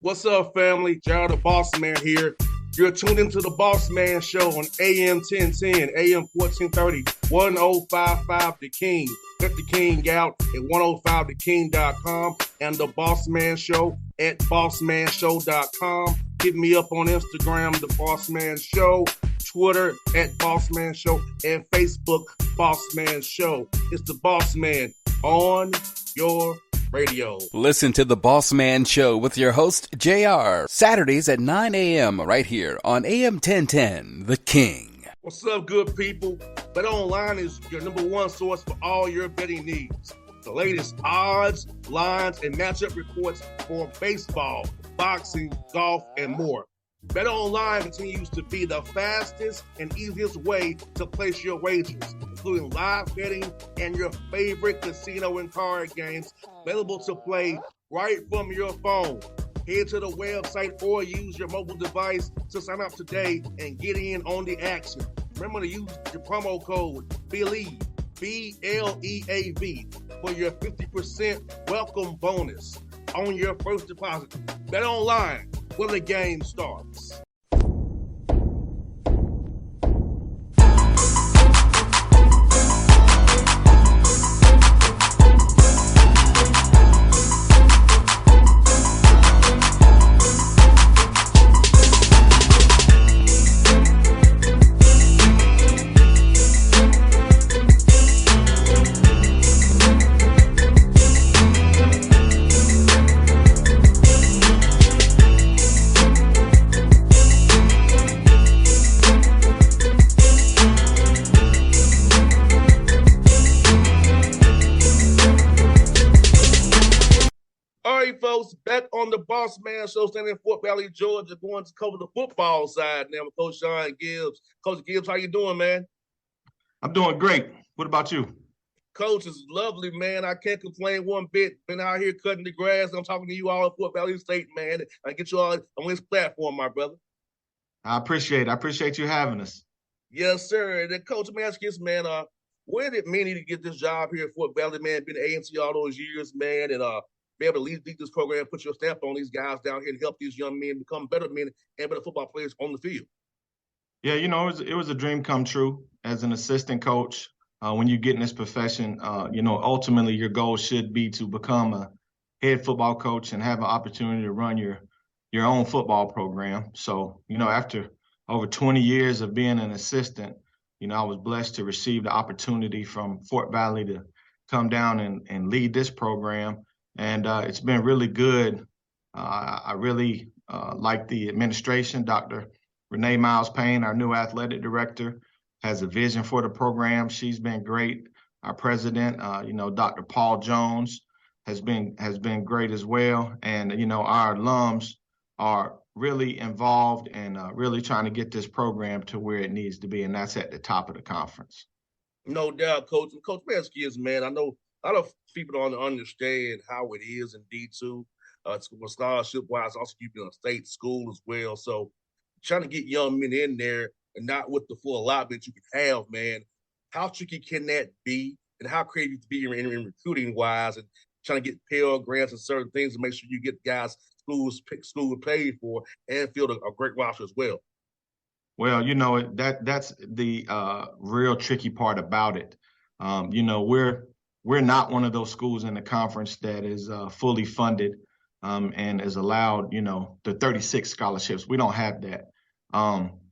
What's up, family? Gerald the Bossman here. You're tuned into the Bossman Show on AM 1010, AM 1430, 1055 The King. Let the King out at 105theking.com and the Bossman Show at bossmanshow.com. Hit me up on Instagram, The Bossman Show, Twitter at Bossman Show, and Facebook, Bossman Show. It's the Bossman on your radio. Listen to the Bossman Show with your host, JR, Saturdays at 9 a.m. right here on AM 1010, The King. What's up, good people? BetOnline is your number one source for all your betting needs. The latest odds, lines, and matchup reports for baseball, boxing, golf, and more. BetOnline continues to be the fastest and easiest way to place your wagers, including live betting and your favorite casino and card games available to play right from your phone. Head to the website or use your mobile device to sign up today and get in on the action. Remember to use your promo code BELIEVE, BLEAV, for your 50% welcome bonus on your first deposit. BetOnline, where the game starts. Back on the Bossman Show, standing in Fort Valley, Georgia, going to cover the football side now with Coach Shawn Gibbs. Coach Gibbs, how you doing, man? I'm doing great. What about you? Coach, is lovely, man. I can't complain one bit. Been out here cutting the grass. I'm talking to you all in Fort Valley State, man. I get you all on this platform, my brother. I appreciate it. I appreciate you having us. Yes, sir. And then, Coach, let me ask you this, man. Where did it mean to get this job here at Fort Valley, man? Been at A&T all those years, man, and be able to lead this program, put your stamp on these guys down here and help these young men become better men and better football players on the field. Yeah, it was a dream come true as an assistant coach. When you get in this profession, ultimately your goal should be to become a head football coach and have an opportunity to run your own football program. So, after over 20 years of being an assistant, I was blessed to receive the opportunity from Fort Valley to come down and lead this program. And it's been really good. I really like the administration. Dr. Renee Miles-Payne, our new athletic director, has a vision for the program. She's been great. Our president, Dr. Paul Jones, has been great as well. And, our alums are really involved and really trying to get this program to where it needs to be, and that's at the top of the conference. No doubt, Coach. And Coach Maskis, man, I know a lot of people don't understand how it is in D2, scholarship-wise. Also, you've been a state school as well. So trying to get young men in there and not with the full allotment you can have, man, how tricky can that be? And how creative you be in recruiting-wise and trying to get Pell Grants and certain things to make sure you get guys schools paid for and field a great roster as well? Well, that's the real tricky part about it. We're not one of those schools in the conference that is fully funded and is allowed, the 36 scholarships. We don't have that.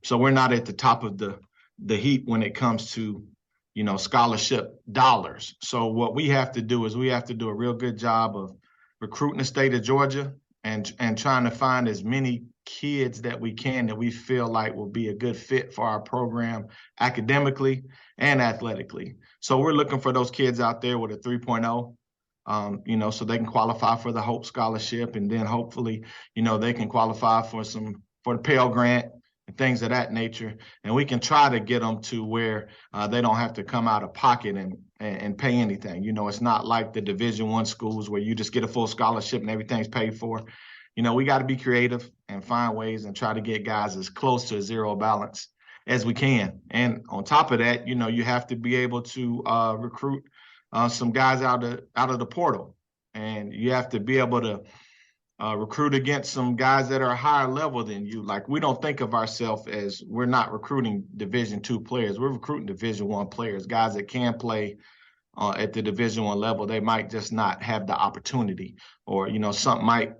So we're not at the top of the heap when it comes to, scholarship dollars. So what we have to do is we have to do a real good job of recruiting the state of Georgia and trying to find as many kids that we can that we feel like will be a good fit for our program academically and athletically. So we're looking for those kids out there with a 3.0, so they can qualify for the Hope Scholarship, and then hopefully, they can qualify for the Pell Grant and things of that nature. And we can try to get them to where they don't have to come out of pocket and pay anything. It's not like the Division I schools where you just get a full scholarship and everything's paid for. We got to be creative and find ways and try to get guys as close to zero balance as we can. And on top of that, you have to be able to recruit some guys out of the portal, and you have to be able to recruit against some guys that are a higher level than you. Like, we don't think of ourselves as, we're not recruiting Division II players. We're recruiting Division I players, guys that can play at the Division I level. They might just not have the opportunity, or, something might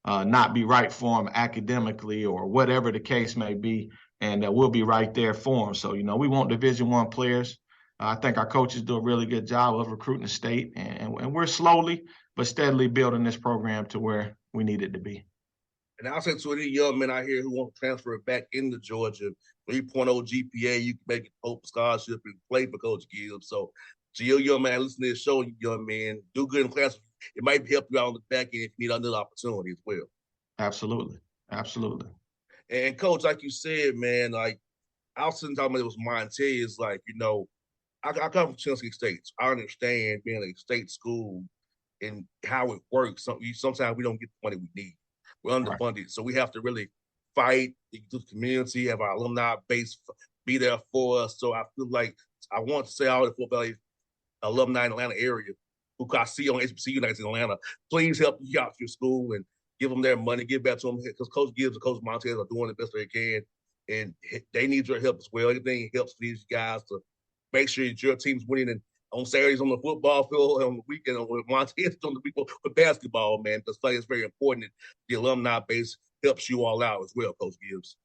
not be right for them academically, or whatever the case may be, and we'll be right there for them. So, we want Division I players. I think our coaches do a really good job of recruiting the state, and we're slowly but steadily building this program to where we need it to be. And I'll say to any young men out here who want to transfer back into Georgia, 3.0 GPA, you can make a hope scholarship and play for Coach Gibbs. So to your young man, listen to this show, young man, do good in class. It might help you out on the back end if you need another opportunity as well. Absolutely. Absolutely. And Coach, like you said, man, like I was sitting talking about it was Montez, like, I come from Tennessee State. So I understand being a state school and how it works. Sometimes we don't get the money we need. We're underfunded. Right. So we have to really fight to the community, have our alumni base be there for us. So I feel like I want to say all the Fort Valley alumni in the Atlanta area who I see on HBCU nights in Atlanta, please help you out your school and give them their money, give back to them, because Coach Gibbs and Coach Montez are doing the best they can, and they need your help as well. Anything helps these guys to make sure that your team's winning. And on Saturdays on the football field, and on the weekend with Montez on the weekend with basketball, man, because it's very important that the alumni base helps you all out as well, Coach Gibbs.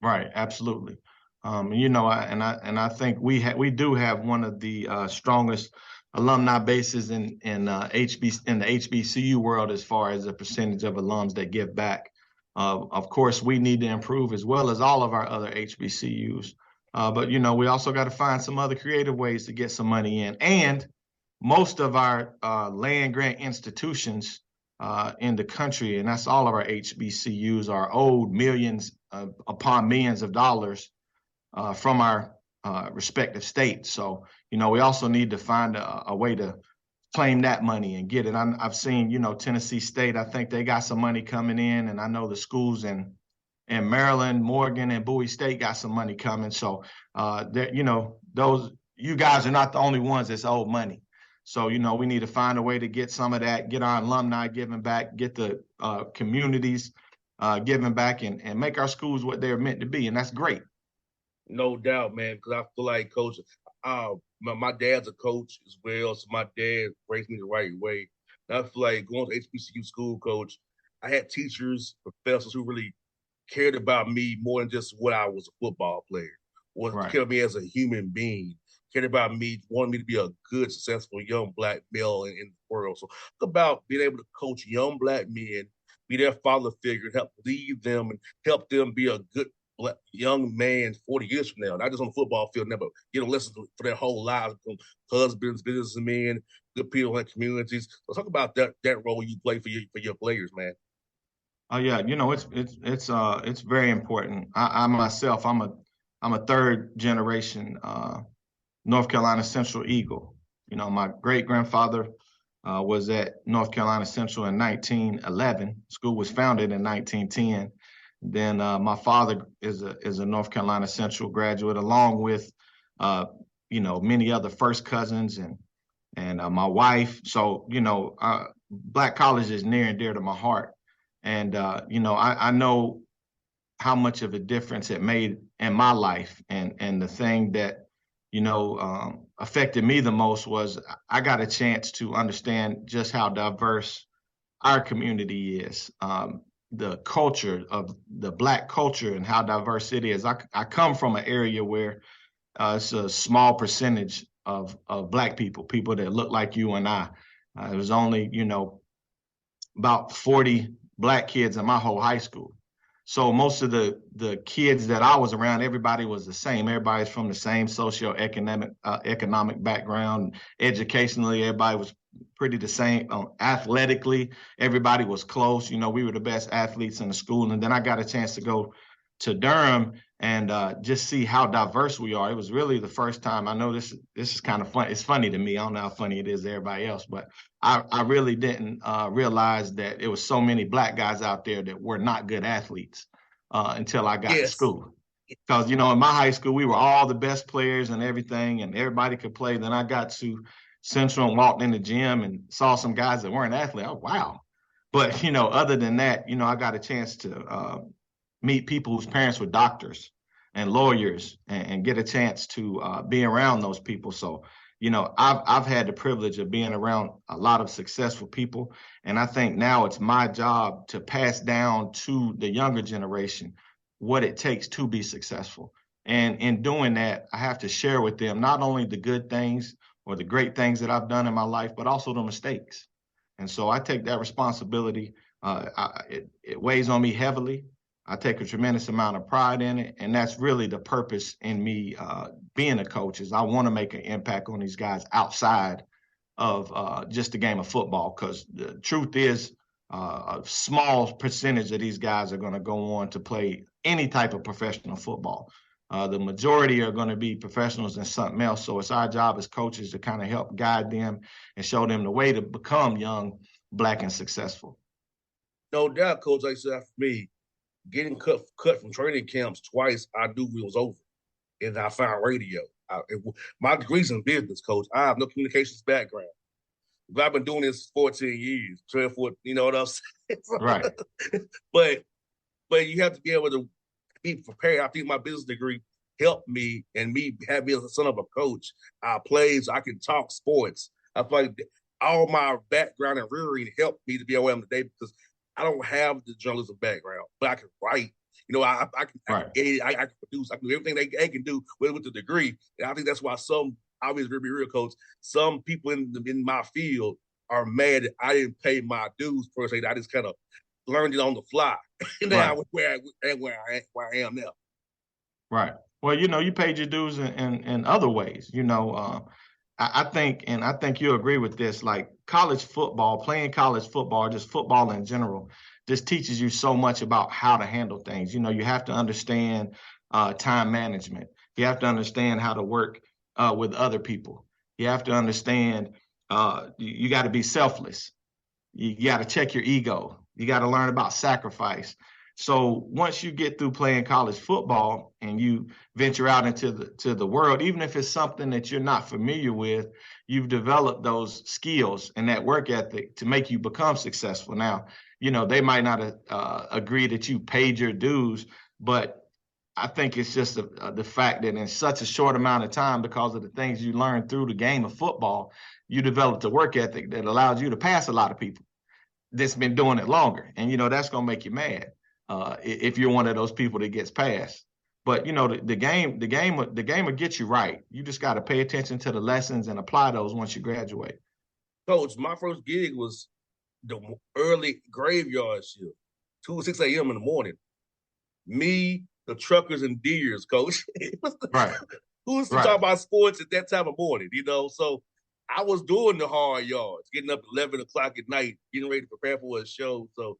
Right, absolutely. I think we do have one of the strongest alumni bases in the HBCU world as far as the percentage of alums that give back. Of course, we need to improve as well as all of our other HBCUs. But we also got to find some other creative ways to get some money in. And most of our land grant institutions in the country, and that's all of our HBCUs, are owed millions upon millions of dollars from our respective states. So, we also need to find a way to claim that money and get it. I've seen, Tennessee State, I think they got some money coming in, and I know the schools in Maryland, Morgan, and Bowie State got some money coming. So, you guys are not the only ones that's owed money. So, we need to find a way to get some of that, get our alumni giving back, get the communities giving back, and make our schools what they're meant to be. And that's great. No doubt, man, because I feel like, Coach, my dad's a coach as well, so my dad raised me the right way. And I feel like going to HBCU school, Coach, I had teachers, professors who really cared about me more than just what I was a football player, or cared about me as a human being, cared about me, wanted me to be a good, successful young black male in the world. So talk about being able to coach young black men, be their father figure, and help lead them and help them be a good young man 40 years from now, not just on the football field, but lessons for their whole lives, from husbands, businessmen, good people in communities. So talk about that role you play for your players, man. Yeah, it's very important. I myself, I'm a third generation North Carolina Central Eagle. My great grandfather was at North Carolina Central in 1911. School was founded in 1910. Then my father is a North Carolina Central graduate, along with many other first cousins and my wife. So Black college is near and dear to my heart, and I know how much of a difference it made in my life. And the thing that affected me the most was I got a chance to understand just how diverse our community is. The culture of the Black culture and how diverse it is. I come from an area where it's a small percentage of Black people that look like you and I. It was only, about 40 Black kids in my whole high school. So most of the kids that I was around, everybody was the same. Everybody's from the same economic background. Educationally, everybody was pretty the same. Athletically, everybody was close. We were the best athletes in the school. And then I got a chance to go to Durham and just see how diverse we are. It was really the first time. I know this is kind of fun. It's funny to me. I don't know how funny it is to everybody else, but I really didn't realize that there was so many Black guys out there that were not good athletes until I got to school. Because, in my high school, we were all the best players and everything, and everybody could play. Then I got to Central and walked in the gym and saw some guys that weren't athletes. Oh, wow. But, other than that, I got a chance to meet people whose parents were doctors and lawyers and get a chance to be around those people. So, I've had the privilege of being around a lot of successful people. And I think now it's my job to pass down to the younger generation what it takes to be successful. And in doing that, I have to share with them not only the good things or the great things that I've done in my life, but also the mistakes. And so I take that responsibility. It weighs on me heavily. I take a tremendous amount of pride in it. And that's really the purpose in me being a coach is I want to make an impact on these guys outside of just the game of football. Because the truth is a small percentage of these guys are going to go on to play any type of professional football. The majority are going to be professionals in something else. So it's our job as coaches to kind of help guide them and show them the way to become young, Black, and successful. No doubt, Coach. Like I said, for me, getting cut from training camps twice, I knew it was over. And I found radio. My degree's in business, Coach. I have no communications background. But I've been doing this 14 years, 12, 14, you know what I'm saying? Right. But you have to be able to be prepared. I think my business degree helped me and me have me as a son of a coach. I played so I can talk sports. I feel like all my background and rearing helped me to be where I am today because I don't have the journalism background, but I can write. I can produce. I can do everything they can do with the degree. And I think that's why I'll be real coach, some people in my field are mad that I didn't pay my dues per se. I just kind of learned it on the fly. Now right. where I am now. Right. Well, you paid your dues in other ways. I think you'll agree with this. Like college football, playing college football, just football in general, just teaches you so much about how to handle things. You have to understand time management. You have to understand how to work with other people. You have to understand you got to be selfless. You got to check your ego. You got to learn about sacrifice. So once you get through playing college football and you venture out into the world, even if it's something that you're not familiar with, you've developed those skills and that work ethic to make you become successful. Now, they might not agree that you paid your dues, but I think it's just the fact that in such a short amount of time, because of the things you learned through the game of football, you developed a work ethic that allows you to pass a lot of people that's been doing it longer. And, that's going to make you mad if you're one of those people that gets passed. But, the game will get you right. You just got to pay attention to the lessons and apply those once you graduate. Coach, my first gig was the early graveyard shift, 2 or 6 a.m. in the morning. Me, the truckers and deers, Coach. Right. Who's to talk about sports at that time of morning, So I was doing the hard yards, getting up 11 o'clock at night, getting ready to prepare for a show. So,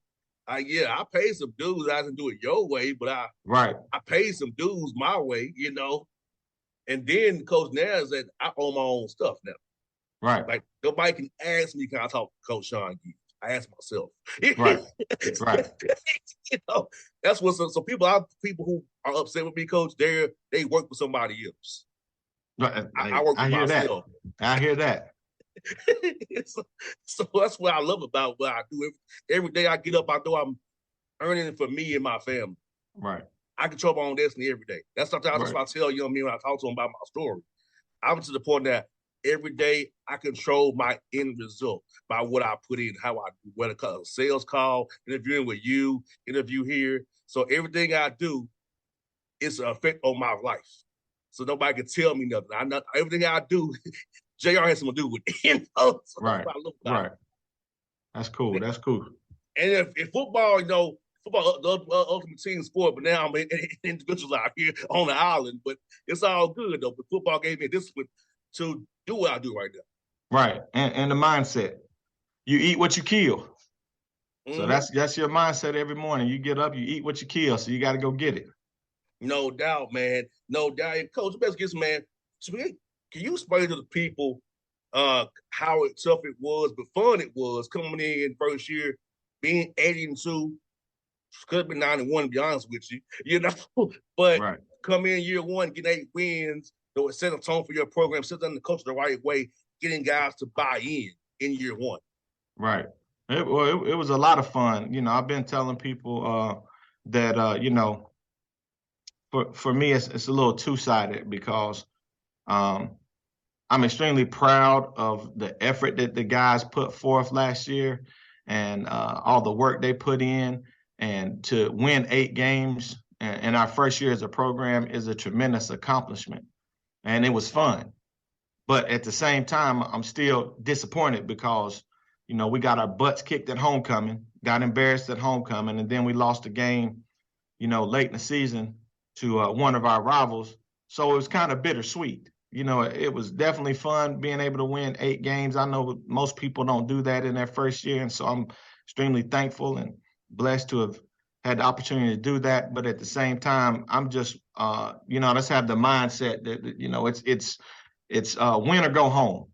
I paid some dues. I didn't do it your way, but I paid some dues my way, And then, Coach, now is that I own my own stuff now. Right. Like, nobody can ask me, can I talk to Coach Shawn Gibbs? I ask myself. Right. That's what some people who are upset with me, Coach, they work for somebody else. Right. I work for myself. I hear that. So that's what I love about what I do. Every day I get up, I know I'm earning it for me and my family. Right. I control my own destiny every day. That's something that's what I tell young men when I talk to them about my story. I'm to the point that every day I control my end result by what I put in, how I do, whether a sales call, interviewing with you, interview here. So everything I do is an effect on my life. So nobody can tell me nothing. Everything I do, JR has something to do with it. So right. That's cool. That's cool. And if football, football, the ultimate team sport, but now I'm individuals out here on the island. But it's all good, though. But football gave me a discipline to do what I do right now. Right. And the mindset. You eat what you kill. Mm-hmm. So that's your mindset every morning. You get up, you eat what you kill. So you got to go get it. No doubt, man. No doubt. And Coach, best guess, man, can you explain to the people how tough it was, but fun it was coming in first year, being 82, could have been 91, to be honest with you, but come in year one, getting 8 wins, though it set a tone for your program, set them the coach the right way, getting guys to buy in year one. Right. It was a lot of fun. I've been telling people that for me it's a little two-sided because um, I'm extremely proud of the effort that the guys put forth last year and all the work they put in. And to win 8 games in our first year as a program is a tremendous accomplishment. And it was fun. But at the same time, I'm still disappointed because, we got our butts kicked at homecoming, got embarrassed at homecoming, and then we lost a game, late in the season to one of our rivals. So it was kind of bittersweet. It was definitely fun being able to win 8 games. I know most people don't do that in their first year. And so I'm extremely thankful and blessed to have had the opportunity to do that. But at the same time, I'm just, let's have the mindset that, it's win or go home.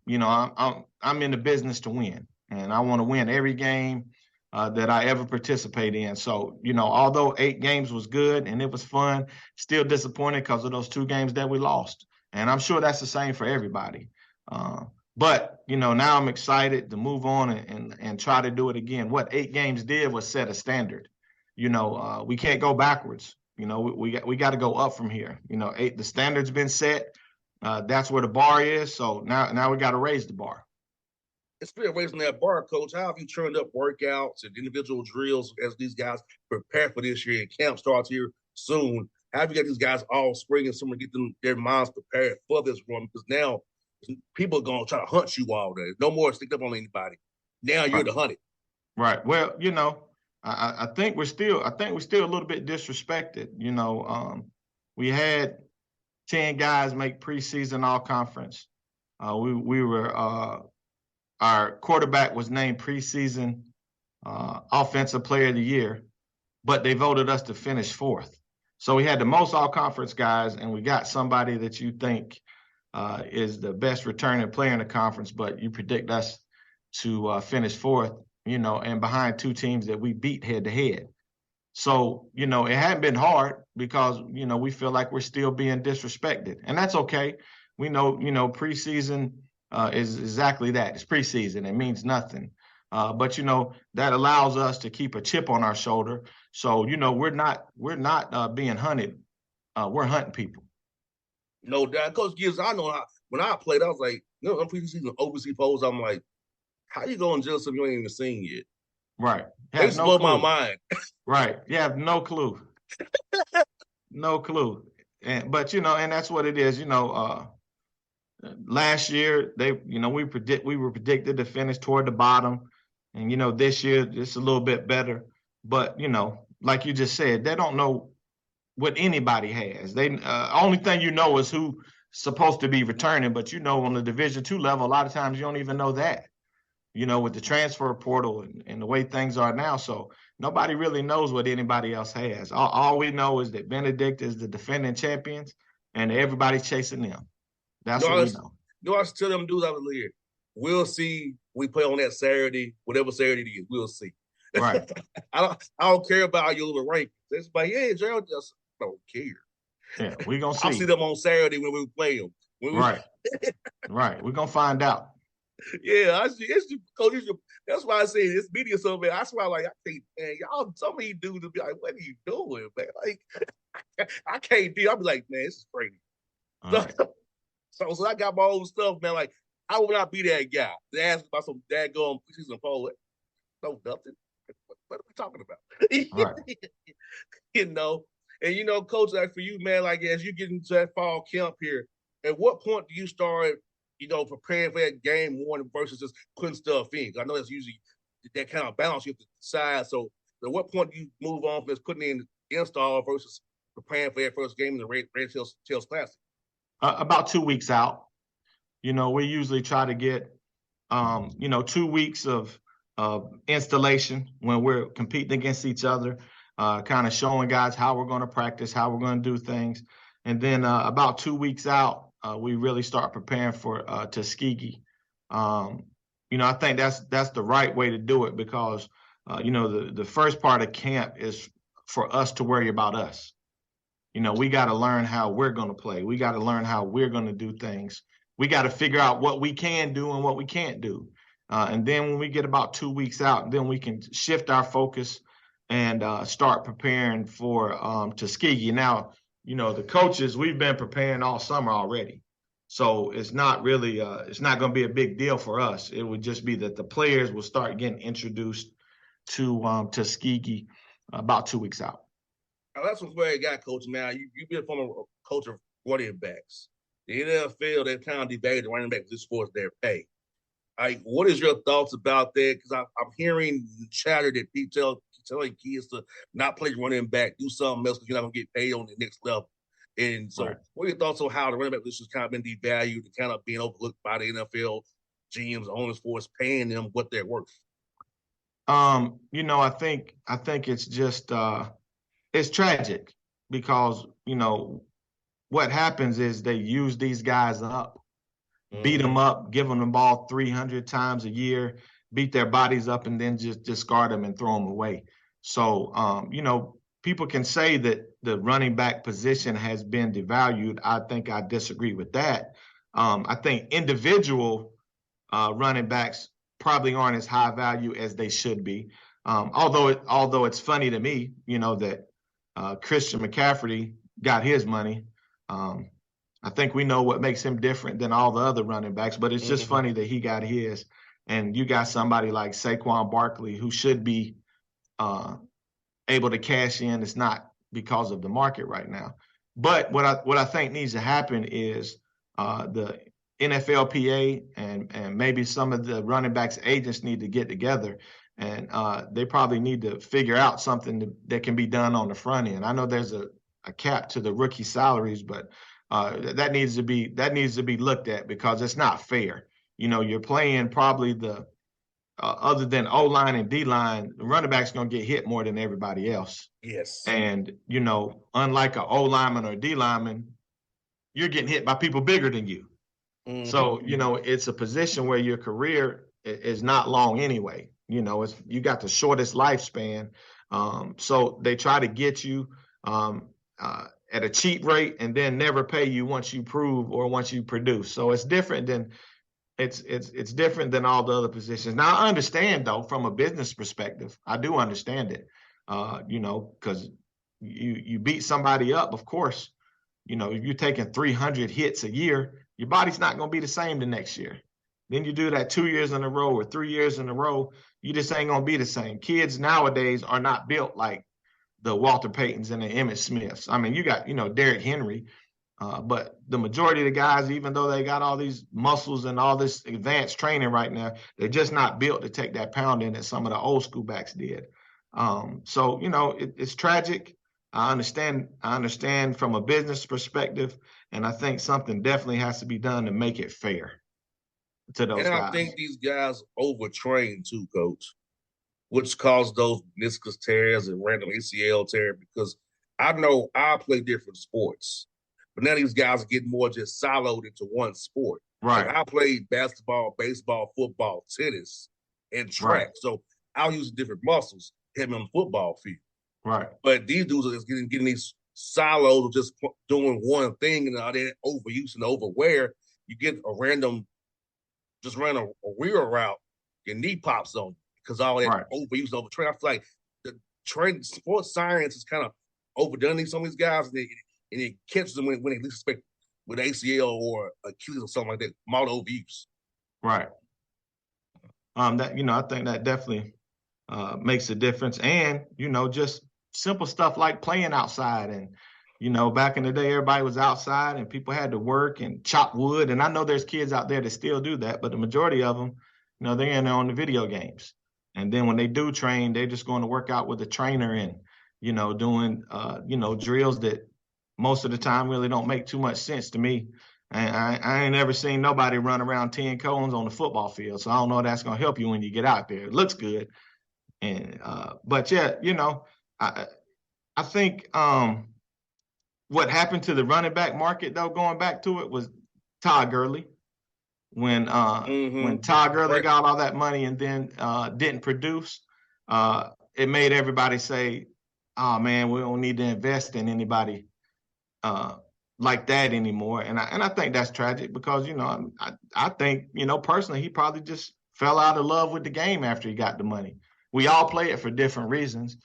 I'm in the business to win, and I want to win every game that I ever participate in. So, although 8 games was good and it was fun, still disappointed because of those 2 games that we lost. And I'm sure that's the same for everybody. But, now I'm excited to move on and try to do it again. What 8 games did was set a standard. We can't go backwards. We got to go up from here. The standard's been set. That's where the bar is. So now we got to raise the bar. It's been raising that bar, Coach. How have you turned up workouts and individual drills as these guys prepare for this year? And camp starts here soon. How have you got these guys all spring and summer to get their minds prepared for this run? Because now people are going to try to hunt you all day. No more stick up on anybody. Now you're the hunted. Right. Well, I think we're still a little bit disrespected. We had 10 guys make preseason all conference. We were our quarterback was named preseason offensive player of the year, but they voted us to finish 4th. So we had the most all conference guys, and we got somebody that you think is the best returning player in the conference, but you predict us to finish 4th, and behind 2 teams that we beat head to head. So, it hadn't been hard because, we feel like we're still being disrespected, and that's okay. We know, preseason is exactly that. It's preseason. It means nothing. But, that allows us to keep a chip on our shoulder. So, we're not being hunted. We're hunting people. No doubt. Coach Gibbs, I know when I played, I was like, I'm preseason overseas polls. I'm like, how you going to judge something you ain't even seen yet? Right. It just blew my mind. Right. You have no clue. No clue. But and that's what it is. Last year we were predicted to finish toward the bottom, and this year it's a little bit better. But like you just said, they don't know what anybody has. They only thing is who's supposed to be returning. But on the Division II level, a lot of times you don't even know that. With the transfer portal and the way things are now. So nobody really knows what anybody else has. All we know is that Benedict is the defending champions and everybody's chasing them. That's what we know. I tell them dudes out here, we'll see. We play on that Saturday, whatever Saturday it is, we'll see. Right. I don't care about your little rankings. It's like, yeah, Gerald just don't care. Yeah, we're going to see. I'll see them on Saturday when we play them. Right. Right. We're going to find out. Yeah, Coach. That's why I say this media so bad. That's why, I think, man, y'all, some of these dudes will be like, "What are you doing, man?" Like, I can't do. I'll be like, "Man, this is crazy." Right. So I got my own stuff, man. Like, I will not be that guy. They ask about some daggone preseason poll. No, nothing. What are we talking about? Right. And Coach, like for you, man, like as you get into that fall camp here, at what point do you start? Preparing for that game one versus just putting stuff in. I know that's usually that kind of balance you have to decide. So at what point do you move on from just putting in install versus preparing for that first game in the Red Tails Classic? About 2 weeks out. We usually try to get, 2 weeks of installation when we're competing against each other, kind of showing guys how we're going to practice, how we're going to do things. And then about 2 weeks out, we really start preparing for Tuskegee. I think that's the right way to do it because, the first part of camp is for us to worry about us. We got to learn how we're going to play. We got to learn how we're going to do things. We got to figure out what we can do and what we can't do. And then when we get about 2 weeks out, then we can shift our focus and start preparing for Tuskegee. Now, the coaches, we've been preparing all summer already. So it's not really, it's not going to be a big deal for us. It would just be that the players will start getting introduced to Tuskegee about 2 weeks out. Now, that's where you got, Coach. Now, you've been from a coach of running backs. The NFL, they've kind of debated running back this for their pay. What is your thoughts about that? Because I'm hearing chatter that people telling kids to not play running back, do something else because you're not going to get paid on the next level. And so, What are your thoughts on how the running back position has kind of been devalued and kind of being overlooked by the NFL GMs, owners, for us paying them what they're worth? I think it's just it's tragic because what happens is they use these guys up, beat them up, give them the ball 300 times a year, beat their bodies up, and then just discard them and throw them away. So, people can say that the running back position has been devalued. I think I disagree with that. I think individual running backs probably aren't as high value as they should be. Although it's funny to me, that Christian McCaffrey got his money. I think we know what makes him different than all the other running backs, but it's just funny that he got his. And you got somebody like Saquon Barkley who should be able to cash in. It's not because of the market right now. But what I think needs to happen is the NFLPA and maybe some of the running backs agents need to get together, and they probably need to figure out something that can be done on the front end. I know there's a cap to the rookie salaries, but that needs to be looked at because it's not fair. You're playing probably the other than O-line and D-line, the running back's going to get hit more than everybody else. Yes. And, unlike an O-lineman or a D-lineman, you're getting hit by people bigger than you. Mm-hmm. So, it's a position where your career is not long anyway. You got the shortest lifespan. So they try to get you at a cheap rate and then never pay you once you prove or once you produce. So it's different than it's different than all the other positions. Now I understand though, from a business perspective, I do understand it. Because you beat somebody up, of course. If you're taking 300 hits a year, your body's not going to be the same the next year. Then you do that 2 years in a row or 3 years in a row, you just ain't going to be the same. Kids nowadays are not built like the Walter Paytons and the Emmitt Smiths. I mean, you got, Derrick Henry, but the majority of the guys, even though they got all these muscles and all this advanced training right now, they're just not built to take that pounding that some of the old school backs did. So, it's tragic. I understand from a business perspective, and I think something definitely has to be done to make it fair to those guys. And I think these guys overtrain too, Coach, which caused those meniscus tears and random ACL tear, because I know I play different sports, but now these guys are getting more just siloed into one sport. Right. Like I played basketball, baseball, football, tennis, and track. Right. So I'll use different muscles, hit me on the football field. Right. But these dudes are just getting these silos of just doing one thing, and they're overuse and overwear. You get a random, just run a wheel route, your knee pops on you because all that overuse and overtrain. I feel like the sports science is kind of overdone in some of these guys, and it catches them when they least expect with ACL or Achilles or something like that, mild overuse. Right. I think that definitely makes a difference, and just simple stuff like playing outside. And back in the day, everybody was outside and people had to work and chop wood. And I know there's kids out there that still do that, but the majority of them, they're in there on the video games. And then when they do train, they're just going to work out with a trainer and doing drills that most of the time really don't make too much sense to me. And I ain't ever seen nobody run around 10 cones on the football field, so I don't know if that's going to help you when you get out there. It looks good. And but yeah, I think what happened to the running back market, though, going back to it, was Todd Gurley. When Todd Gurley got all that money and then didn't produce, it made everybody say, "Oh man, we don't need to invest in anybody like that anymore." And I think that's tragic because I think personally he probably just fell out of love with the game after he got the money. We all play it for different reasons.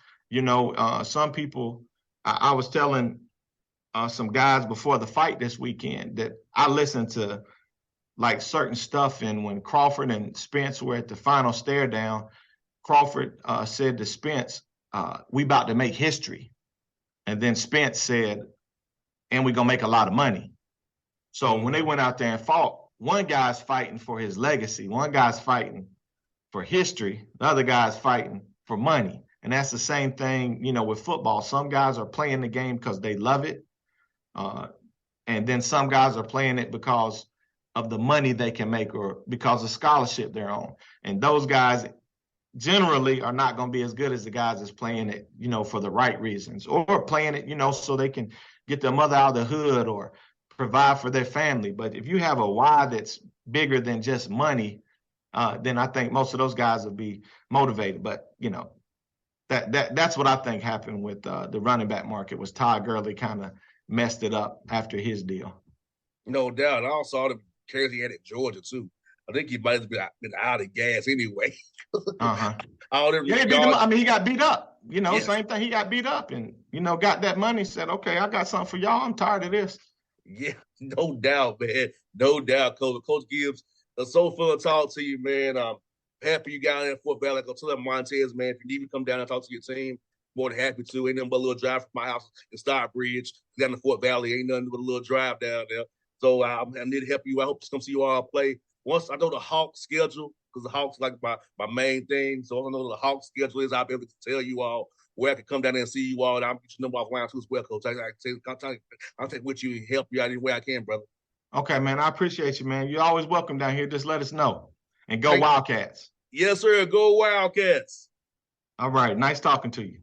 Some people, I was telling some guys before the fight this weekend that I listened to like certain stuff. And when Crawford and Spence were at the final stare down, Crawford said to Spence, we about to make history. And then Spence said, and we're going to make a lot of money. So when they went out there and fought, one guy's fighting for his legacy. One guy's fighting for history. The other guy's fighting for money. And that's the same thing, with football. Some guys are playing the game because they love it. And then some guys are playing it because of the money they can make or because of scholarship they're on. And those guys generally are not going to be as good as the guys that's playing it, for the right reasons or playing it, so they can get their mother out of the hood or provide for their family. But if you have a why that's bigger than just money, then I think most of those guys will be motivated. But, that's what I think happened with the running back market was Todd Gurley kind of messed it up after his deal. No doubt. I also saw the carries he had at Georgia, too. I think he might have been out of gas anyway. All them he got beat up. Same thing. He got beat up and, got that money, said, okay, I got something for y'all. I'm tired of this. Yeah, no doubt, man. No doubt, Coach. Coach Gibbs, it's so fun to talk to you, man. Happy you got in Fort Valley. Go tell Montez, man, if you need to come down and talk to your team, more than happy to. Ain't nothing but a little drive from my house in Stockbridge down in Fort Valley. Ain't nothing but a little drive down there. So I need to help you. I hope to come see you all play. Once I know the Hawks schedule, because the Hawks like my main thing. So I know the Hawks schedule is, I'll be able to tell you all where I can come down there and see you all. And I'll get your number offline too as well, Coach. I'll take with you and help you out any way I can, brother. Okay, man. I appreciate you, man. You're always welcome down here. Just let us know. And go Wildcats. Yes, sir. Go Wildcats. All right. Nice talking to you.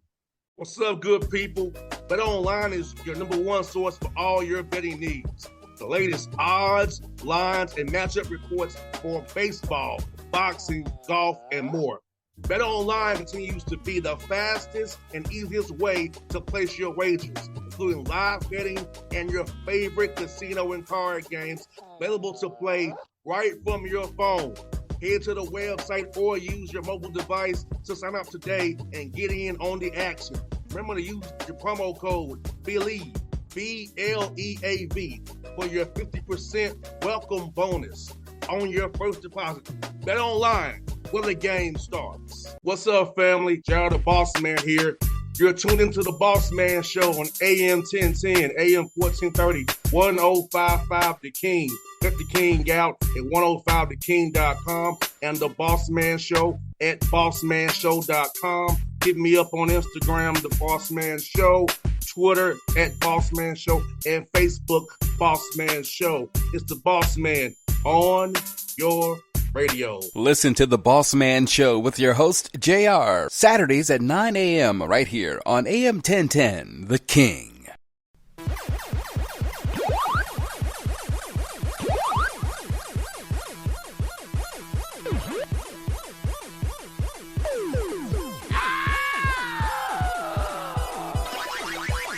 What's up, good people? BetOnline is your number one source for all your betting needs. The latest odds, lines, and matchup reports for baseball, boxing, golf, and more. BetOnline continues to be the fastest and easiest way to place your wagers, including live betting and your favorite casino and card games available to play right from your phone. Head to the website or use your mobile device to sign up today and get in on the action. Remember to use your promo code BELIEVE, BLEAV, for your 50% welcome bonus on your first deposit. BetOnline, where the game starts. What's up, family? Jared the Bossman here. You're tuned into the Bossman Show on AM 1010, AM 1430, 1055 The King. Get The King out at 105theking.com and the Bossman Show at bossmanshow.com. Hit me up on Instagram, The Bossman Show, Twitter at Bossman Show, and Facebook, Bossman Show. It's the Bossman on your radio. Listen to the Bossman Show with your host, JR, Saturdays at 9 a.m. right here on AM 1010, The King.